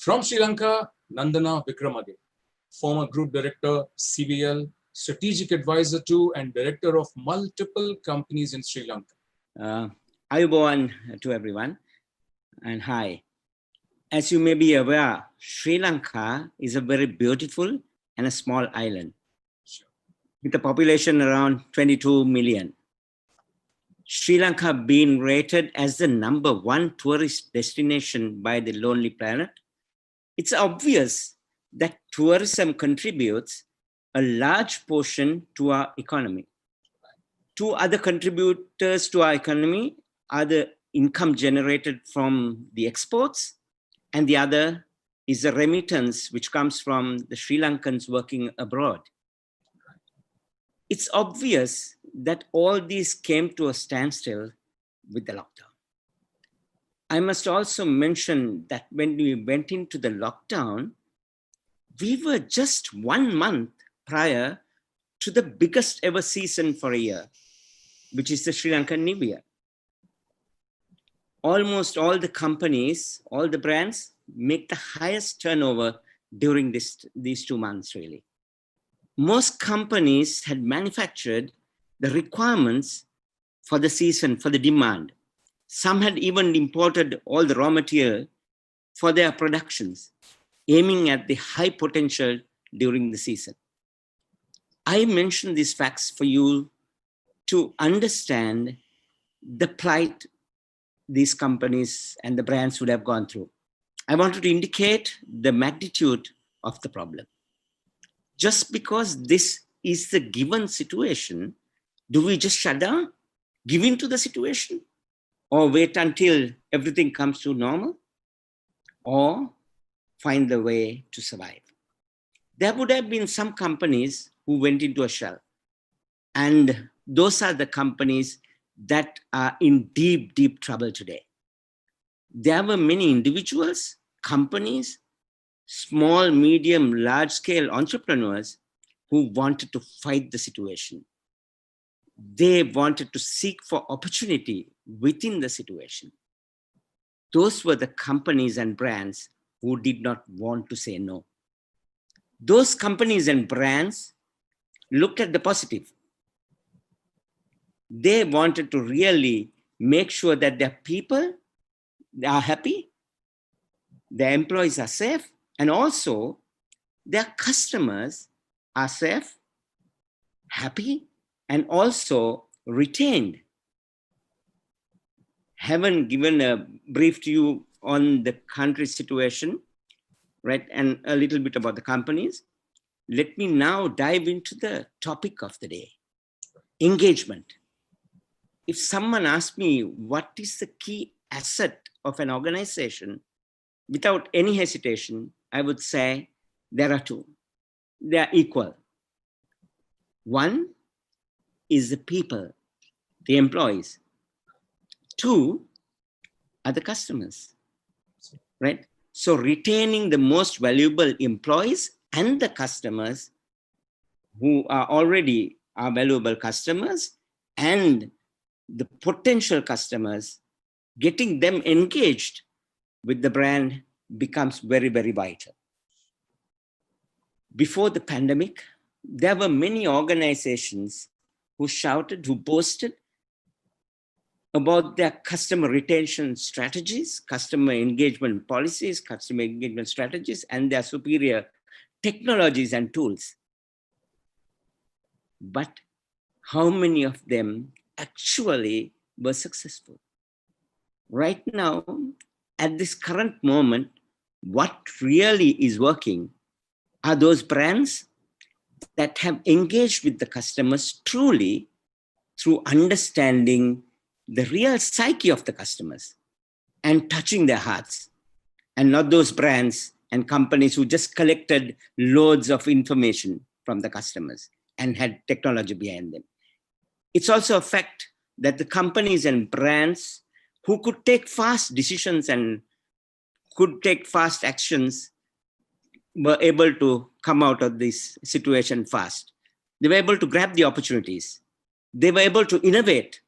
From Sri Lanka, Nandana Wickramage, former Group Director, CVL, Strategic Advisor to and Director of multiple companies in Sri Lanka. Ayubowan to everyone, and hi. As you may be aware, Sri Lanka is a very beautiful and a small island with a population around 22 million. Sri Lanka being rated as the #1 tourist destination by the Lonely Planet, it's obvious that tourism contributes a large portion to our economy. Two other contributors to our economy are the income generated from the exports, and the other is the remittance which comes from the Sri Lankans working abroad. It's obvious that all these came to a standstill with the lockdown. I must also mention that when we went into the lockdown, we were just 1 month prior to the biggest ever season for a year, which is the Sri Lankan New Year. Almost all the companies, all the brands make the highest turnover during these 2 months, really. Most companies had manufactured the requirements for the season, for the demand. Some had even imported all the raw material for their productions, aiming at the high potential during the season. I mention these facts for you to understand the plight these companies and the brands would have gone through. I wanted to indicate the magnitude of the problem. Just because this is the given situation, do we just shut down, give in to the situation, or wait until everything comes to normal, or find the way to survive? There would have been some companies who went into a shell, and those are the companies that are in deep, deep trouble today. There were many individuals, companies, small, medium, large-scale entrepreneurs who wanted to fight the situation. They wanted to seek for opportunity within the situation. Those were the companies and brands who did not want to say no. Those companies and brands looked at the positive. They wanted to really make sure that their people are happy, their employees are safe, and also their customers are safe, happy, and also retained. Haven't given a brief to you on the country situation, right? And a little bit about the companies. Let me now dive into the topic of the day, engagement. If someone asks me what is the key asset of an organization, without any hesitation, I would say there are two. They are equal. One is the people, the employees. Two are the customers, right? So retaining the most valuable employees and the customers who are already our valuable customers and the potential customers, getting them engaged with the brand becomes very, very vital. Before the pandemic, there were many organizations who shouted, who boasted about their customer retention strategies, customer engagement policies, customer engagement strategies, and their superior technologies and tools. But how many of them actually were successful? Right now, at this current moment, what really is working are those brands that have engaged with the customers truly through understanding the real psyche of the customers and touching their hearts, and not those brands and companies who just collected loads of information from the customers and had technology behind them. It's also a fact that the companies and brands who could take fast decisions and could take fast actions were able to come out of this situation fast. They were able to grab the opportunities. They were able to innovate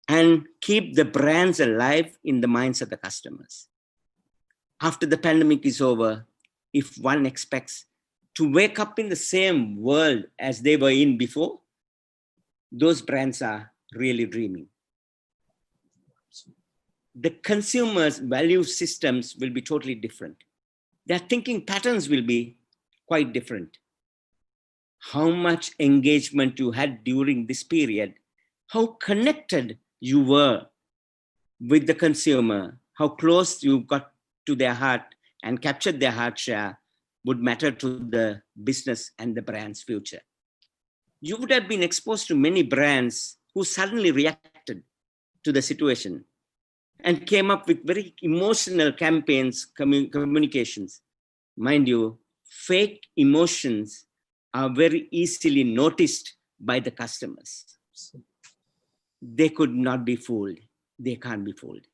and keep the brands alive in the minds of the customers. after the pandemic is over, if one expects to wake up in the same world as they were in before, those brands are really dreaming. The consumers' value systems will be totally different. Their thinking patterns will be quite different. How much engagement you had during this period, how connected you were with the consumer, how close you got to their heart and captured their heart share would matter to the business and the brand's future. You would have been exposed to many brands who suddenly reacted to the situation and came up with very emotional campaigns, communications. Mind you, fake emotions are very easily noticed by the customers. They could not be fooled. They can't be fooled.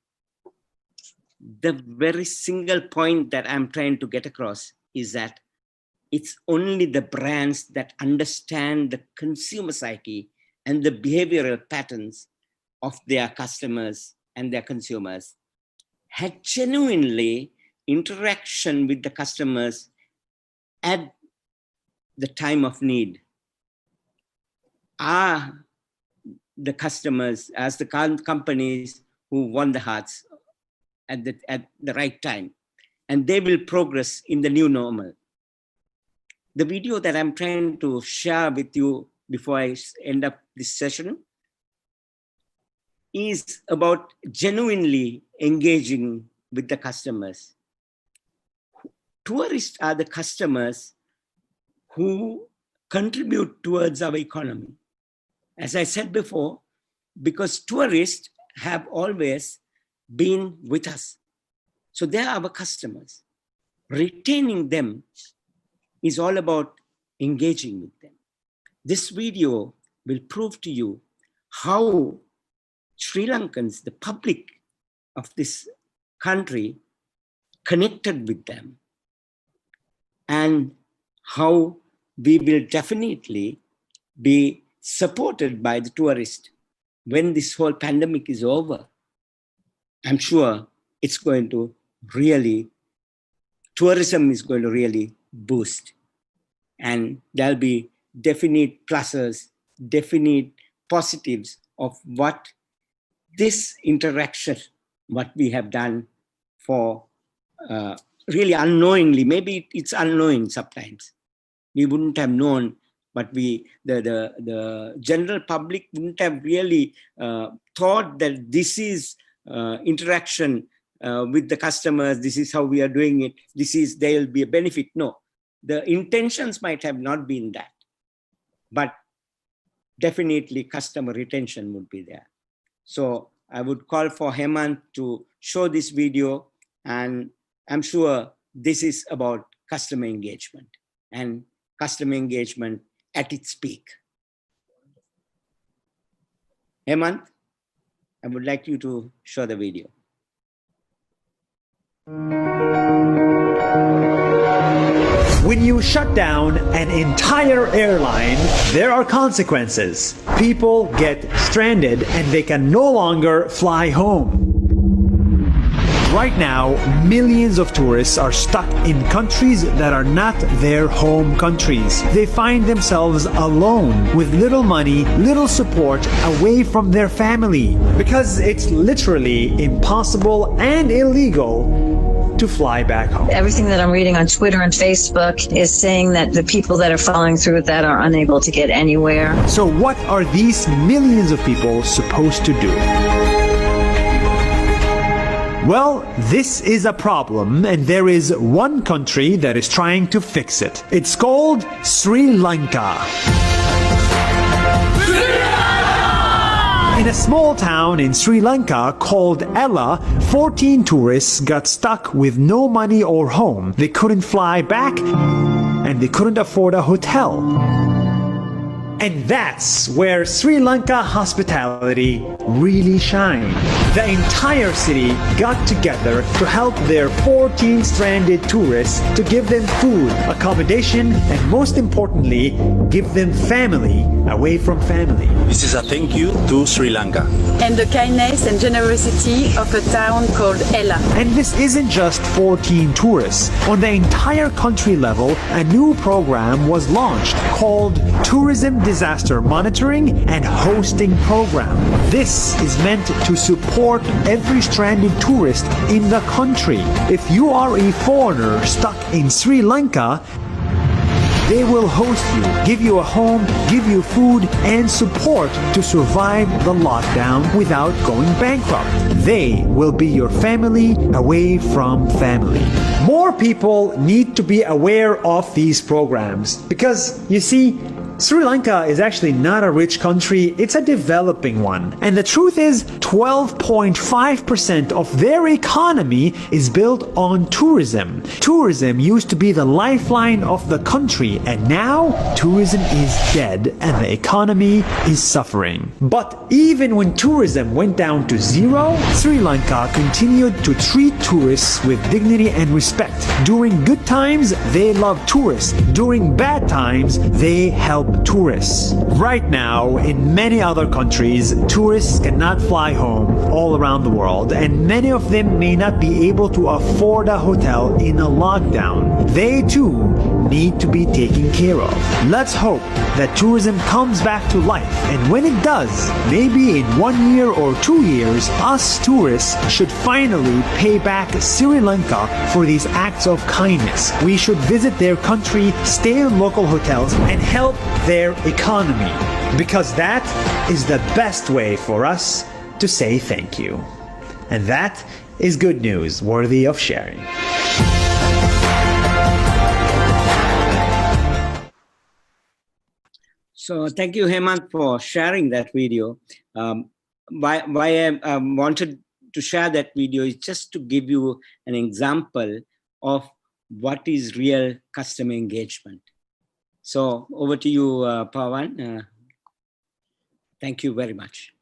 The very single point that I'm trying to get across is that it's only the brands that understand the consumer psyche and the behavioral patterns of their customers and their consumers, had genuinely interaction with the customers at the time of need, are the customers as the companies who won the hearts at the right time, and they will progress in the new normal. The video that I'm trying to share with you before I end up this session is about genuinely engaging with the customers. Tourists are the customers who contribute towards our economy. As I said before, because tourists have always been with us. So they are our customers. Retaining them is all about engaging with them. This video will prove to you how Sri Lankans, the public of this country, connected with them, and how we will definitely be supported by the tourist when this whole pandemic is over. I'm sure it's going to really, tourism is going to really boost. And there'll be definite pluses, definite positives of what this interaction, what we have done for really unknowingly, maybe it's unknowing sometimes. We wouldn't have known, but the general public wouldn't have really thought that this is interaction with the customers, this is how we are doing it, there'll be a benefit. No, the intentions might have not been that, but definitely customer retention would be there. So I would call for Hemant to show this video, and I'm sure this is about customer engagement and customer engagement at its peak. Hemant, I would like you to show the video. When you shut down an entire airline, there are consequences. People get stranded and they can no longer fly home. Right now, millions of tourists are stuck in countries that are not their home countries. They find themselves alone with little money, little support, away from their family, because it's literally impossible and illegal to fly back home. Everything that I'm reading on Twitter and Facebook is saying that the people that are following through with that are unable to get anywhere. So what are these millions of people supposed to do? Well, this is a problem, and there is one country that is trying to fix it. It's called Sri Lanka. In a small town in Sri Lanka called Ella, 14 tourists got stuck with no money or home. They couldn't fly back, and they couldn't afford a hotel. And that's where Sri Lanka hospitality really shined. The entire city got together to help their 14 stranded tourists to give them food, accommodation, and most importantly, give them family away from family. This is a thank you to Sri Lanka. And the kindness and generosity of a town called Ella. And this isn't just 14 tourists. On the entire country level, a new program was launched called Tourism Disaster Monitoring and Hosting Program. This is meant to support every stranded tourist in the country. If you are a foreigner stuck in Sri Lanka, they will host you, give you a home, give you food and support to survive the lockdown without going bankrupt. They will be your family away from family. More people need to be aware of these programs because, you see, Sri Lanka is actually not a rich country, it's a developing one. And the truth is, 12.5% of their economy is built on tourism. Tourism used to be the lifeline of the country, and now tourism is dead and the economy is suffering. But even when tourism went down to zero, Sri Lanka continued to treat tourists with dignity and respect. During good times, they love tourists. During bad times, they help tourists. Right now, in many other countries, tourists cannot fly home all around the world, and many of them may not be able to afford a hotel in a lockdown. They too need to be taken care of. Let's hope that tourism comes back to life, and when it does, maybe in 1 year or 2 years, us tourists should finally pay back Sri Lanka for these acts of kindness. We should visit their country, stay in local hotels, and help their economy, because that is the best way for us to say thank you. And that is good news worthy of sharing. So thank you, Hemant, for sharing that video. Why I wanted to share that video is just to give you an example of what is real customer engagement. So over to you, Pawan. Thank you very much.